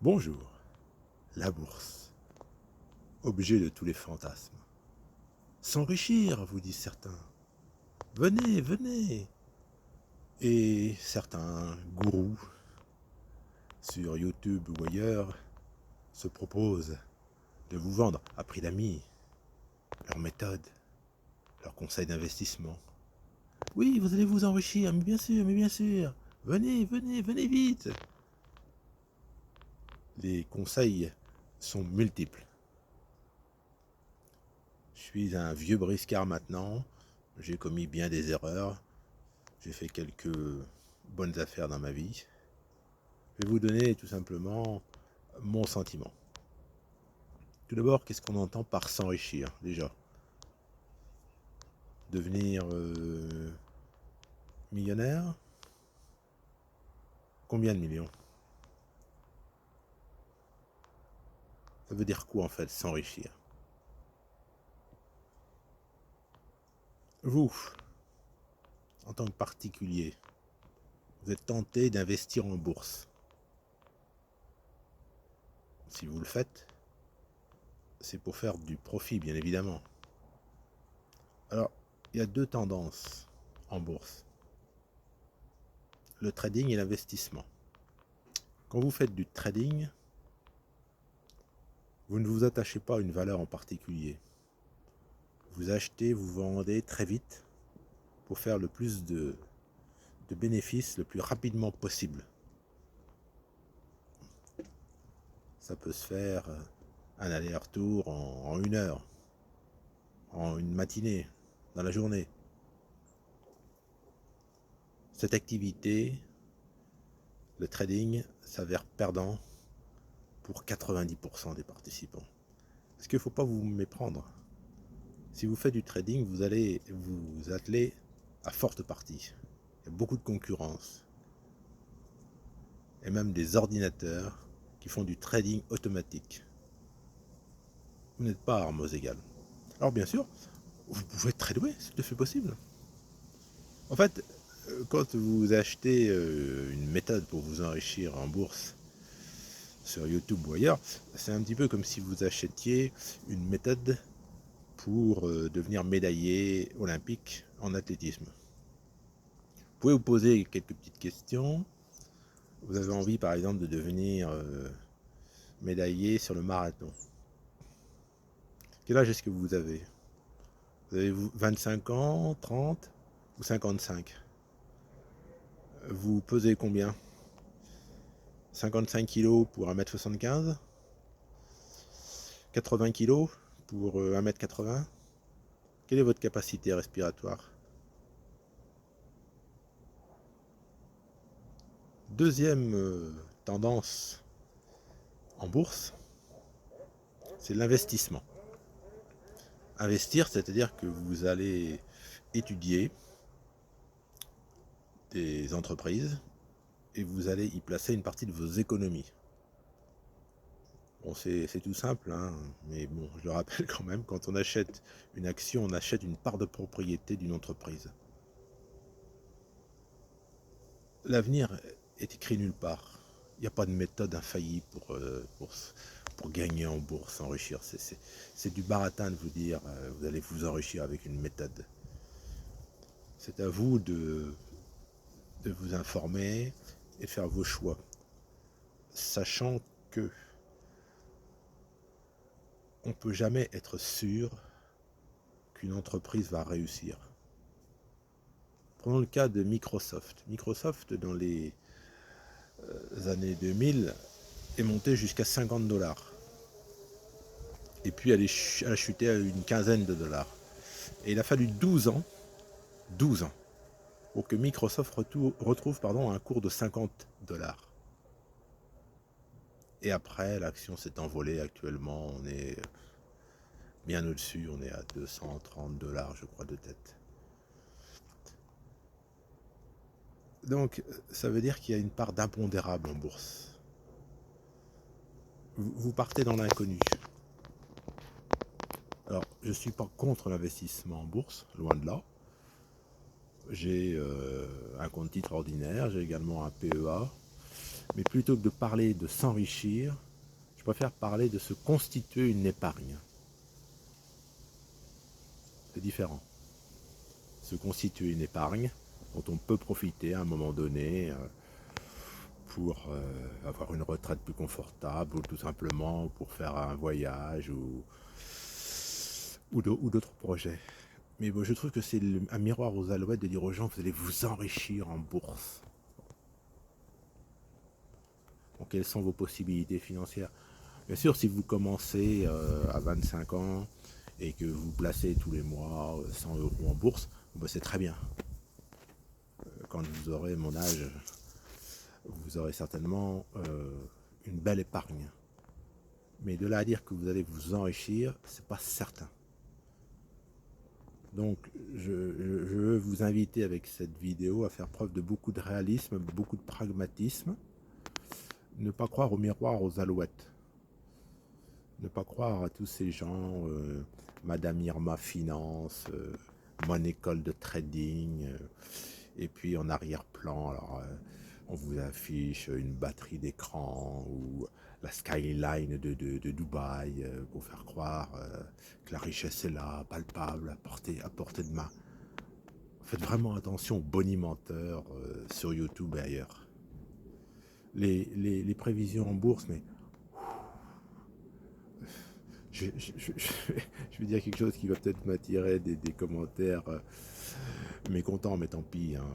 Bonjour, la bourse, objet de tous les fantasmes. S'enrichir, vous disent certains. Venez, venez. Et certains gourous, sur YouTube ou ailleurs, se proposent de vous vendre à prix d'amis leurs méthodes, leurs conseils d'investissement. Oui, vous allez vous enrichir, mais bien sûr, mais bien sûr. Venez, venez, venez vite. Les conseils sont multiples. Je suis un vieux briscard maintenant, j'ai commis bien des erreurs, j'ai fait quelques bonnes affaires dans ma vie. Je vais vous donner tout simplement mon sentiment. Tout d'abord, qu'est-ce qu'on entend par s'enrichir déjà? Devenir millionnaire? Combien de millions? Ça veut dire quoi en fait, s'enrichir? Vous, en tant que particulier, vous êtes tenté d'investir en bourse. Si vous le faites, c'est pour faire du profit, bien évidemment. Alors, il y a deux tendances en bourse. Le trading et l'investissement. Quand vous faites du trading, vous ne vous attachez pas à une valeur en particulier. Vous achetez, vous vendez très vite pour faire le plus de bénéfices le plus rapidement possible. Ça peut se faire un aller-retour en 1 heure, en une matinée, dans la journée. Cette activité, le trading, s'avère perdant pour 90% des participants. Parce qu'il ne faut pas vous méprendre. Si vous faites du trading, vous allez vous atteler à forte partie. Il y a beaucoup de concurrence. Et même des ordinateurs qui font du trading automatique. Vous n'êtes pas à armes égales. Alors bien sûr, vous pouvez être très doué, c'est tout à fait possible. En fait, quand vous achetez une méthode pour vous enrichir en bourse sur YouTube ou ailleurs, c'est un petit peu comme si vous achetiez une méthode pour devenir médaillé olympique en athlétisme. Vous pouvez vous poser quelques petites questions. Vous avez envie par exemple de devenir médaillé sur le marathon. Quel âge est-ce que vous avez? Vous avez 25 ans, 30 ou 55? Vous pesez combien? 55 kg pour 1m75? 80 kg pour 1m80? Quelle est votre capacité respiratoire? Deuxième tendance en bourse, c'est l'investissement. Investir, c'est-à-dire que vous allez étudier des entreprises et vous allez y placer une partie de vos économies. Bon, c'est tout simple, hein, mais bon, je le rappelle quand même, quand on achète une action, on achète une part de propriété d'une entreprise. L'avenir est écrit nulle part. Il n'y a pas de méthode infaillible pour gagner en bourse, s'enrichir. C'est du baratin de vous dire vous allez vous enrichir avec une méthode. C'est à vous de vous informer et de faire vos choix, sachant que on ne peut jamais être sûr qu'une entreprise va réussir. Prenons le cas de Microsoft. Microsoft, dans les années 2000, est monté jusqu'à 50$. Et puis elle a chuté à une quinzaine de dollars. Et il a fallu 12 ans, pour que Microsoft retrouve un cours de 50$. Et après, l'action s'est envolée. Actuellement, on est bien au-dessus, on est à 230$, je crois, de tête. Donc, ça veut dire qu'il y a une part d'impondérable en bourse. Vous partez dans l'inconnu. Alors, je ne suis pas contre l'investissement en bourse, loin de là. J'ai un compte titre ordinaire, j'ai également un PEA. Mais plutôt que de parler de s'enrichir, je préfère parler de se constituer une épargne. C'est différent. Se constituer une épargne dont on peut profiter à un moment donné pour avoir une retraite plus confortable ou tout simplement pour faire un voyage ou d'autres projets. Mais bon, je trouve que c'est un miroir aux alouettes de dire aux gens, vous allez vous enrichir en bourse. Donc, quelles sont vos possibilités financières? Bien sûr, si vous commencez à 25 ans et que vous placez tous les mois 100 euros en bourse, ben c'est très bien. Quand vous aurez mon âge, vous aurez certainement une belle épargne. Mais de là à dire que vous allez vous enrichir, c'est pas certain. Donc, je veux vous inviter avec cette vidéo à faire preuve de beaucoup de réalisme, beaucoup de pragmatisme. Ne pas croire au miroir aux alouettes. Ne pas croire à tous ces gens, Madame Irma Finance, mon école de trading, et puis en arrière-plan, alors on vous affiche une batterie d'écran ou la skyline de Dubaï pour faire croire que la richesse est là, palpable, à portée de main. Faites vraiment attention aux bonimenteurs sur YouTube et ailleurs. Les prévisions en bourse, mais je vais dire quelque chose qui va peut-être m'attirer des commentaires mécontents, mais tant pis. Hein.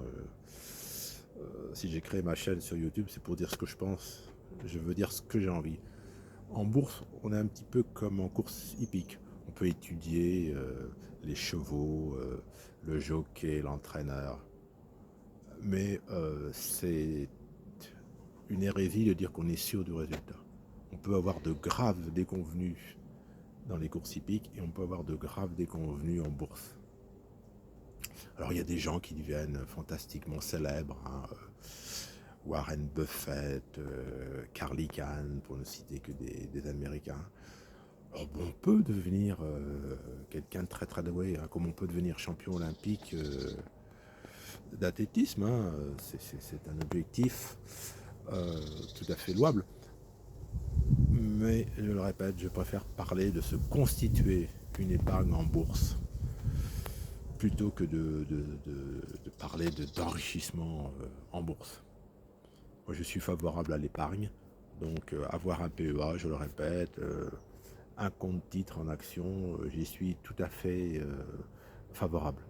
Si j'ai créé ma chaîne sur YouTube, c'est pour dire ce que je pense. Je veux dire ce que j'ai envie. En bourse, on est un petit peu comme en course hippique. On peut étudier les chevaux, le jockey, l'entraîneur. Mais c'est une hérésie de dire qu'on est sûr du résultat. On peut avoir de graves déconvenues dans les courses hippiques et on peut avoir de graves déconvenues en bourse. Alors il y a des gens qui deviennent fantastiquement célèbres, hein, Warren Buffett, Carl Icahn, pour ne citer que des Américains. Alors, bon, on peut devenir quelqu'un de très très doué, hein, comme on peut devenir champion olympique d'athlétisme. Hein, c'est un objectif tout à fait louable. Mais je le répète, je préfère parler de se constituer une épargne en bourse plutôt que de parler d'enrichissement en bourse. Moi, je suis favorable à l'épargne, donc avoir un PEA, je le répète, un compte titre en action, j'y suis tout à fait favorable.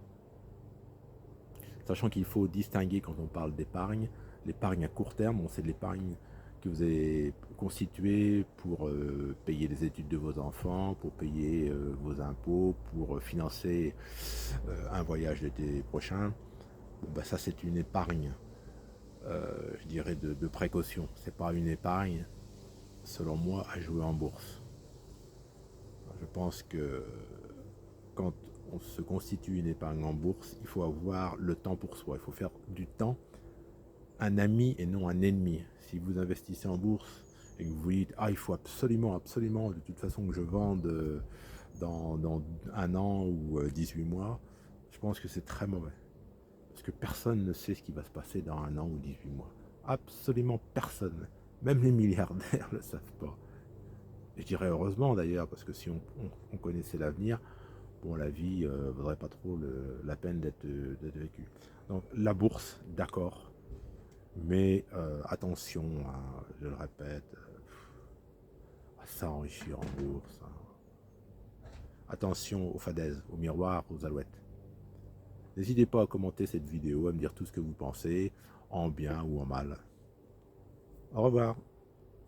Sachant qu'il faut distinguer quand on parle d'épargne, l'épargne à court terme, bon, c'est de l'épargne que vous avez constituée pour payer les études de vos enfants, pour payer vos impôts, pour financer un voyage l'été prochain. Bon, bah, ça, c'est une épargne, je dirais, de précaution. C'est pas une épargne, selon moi, à jouer en bourse. Je pense que quand on se constitue une épargne en bourse, il faut avoir le temps pour soi. Il faut faire du temps un ami et non un ennemi. Si vous investissez en bourse et que vous dites « Ah, il faut absolument, absolument, de toute façon que je vende dans un an ou 18 mois », je pense que c'est très mauvais. Parce que personne ne sait ce qui va se passer dans un an ou 18 mois. Absolument personne. Même les milliardaires ne le savent pas. Et je dirais heureusement d'ailleurs, parce que si on connaissait l'avenir, bon, la vie ne vaudrait pas trop la peine d'être vécue. Donc la bourse, d'accord, mais attention, hein, je le répète, à s'enrichir en bourse. Hein. Attention aux fadaises, aux miroirs, aux alouettes. N'hésitez pas à commenter cette vidéo, à me dire tout ce que vous pensez, en bien ou en mal. Au revoir.